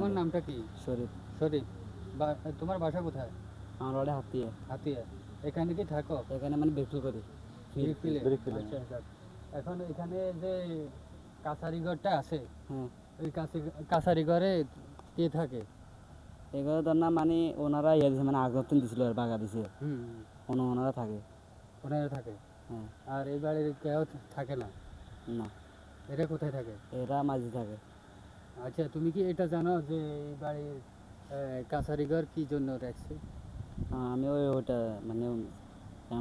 তোমার নামটা কি? শরীফ। শরীফ। তোমার বাসা কোথায়? আমার বাড়ি হাতিয়া। হাতিয়া। এখানে কি থাকো? এখানে মানে বিক্রি করি। আচ্ছা আচ্ছা। এখন এখানে যে কাছারিঘরটা আছে, হ্যাঁ, ওই কাছারিঘরে কে থাকে? এগুলো ধর না মানে ওনারা ইয়ে দিছে মানে আগতন দিছিল আর বাগা দিছে, হুম, ওনারা থাকে। ওনারা থাকে। হ্যাঁ। আর এই বাড়ির কেউ থাকে না? না, এরা কোথায় থাকে? এরা মাঝে থাকে। আচ্ছা, তুমি কি এটা জানো যে এই বাড়ির কাছারিঘর কি জন্য রাখছে? আমি ওইটা মানে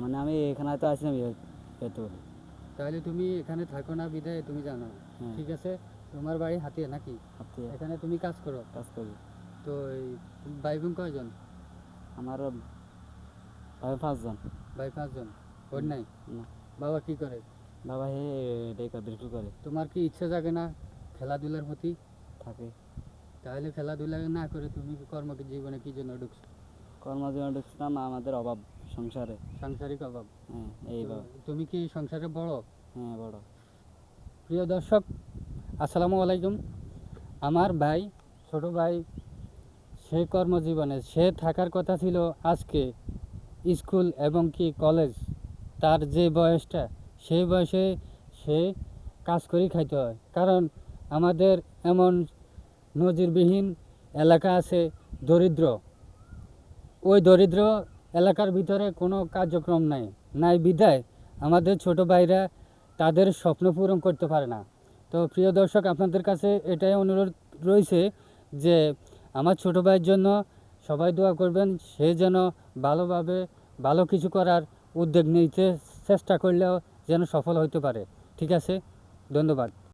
মানে আমি এখানে তো আসলাম এত বলি। তাহলে তুমি এখানে থাকো না বিধায় তুমি জানো। হ্যাঁ। ঠিক আছে, তোমার বাড়ি হাতিয়া নাকি? হাতিয়া এখানে তুমি কাজ করো। কাজ করি। তো এই ভাই বোন কয়জন? আমার ভাই 5 জন। ভাই 5 জন। বোন নাই? না, বাবা কি করে? বাবা হে এটাই বিক্রি করে। তোমার কি ইচ্ছা জাগে না খেলাধুলার প্রতি? থাকে। তাহলে খেলাধুলা না করে তুমি জীবনে কি জন্য ঢুকছো? কর্মজীবন ঢুকছিলাম আমাদের অভাব সংসারে। সাংসারিক অভাব। হ্যাঁ, তো এইভাবে। তুমি কি সংসারে বড়? হ্যাঁ, বড়। প্রিয় দর্শক, আসসালামু আলাইকুম। আমার ভাই, ছোট ভাই, সে কর্মজীবনে সে থাকার কথা ছিল আজকে স্কুল এবং কি কলেজ, তার যে বয়সটা সেই বয়সে সে কাজ করেই খাইতে হয়। কারণ আমাদের এমন নজিরবিহীন এলাকা আছে দরিদ্র, ওই দরিদ্র এলাকার ভিতরে কোনো কার্যক্রম নাই বিধায় আমাদের ছোট ভাইরা তাদের স্বপ্ন পূরণ করতে পারে না। তো প্রিয় দর্শক, আপনাদের কাছে এটাই অনুরোধ রয়েছে যে আমার ছোট ভাইয়ের জন্য সবাই দোয়া করবেন, সে যেন ভালোভাবে ভালো কিছু করার উদ্যোগ নিতে চেষ্টা করলেও যেন সফল হতে পারে। ঠিক আছে, ধন্যবাদ।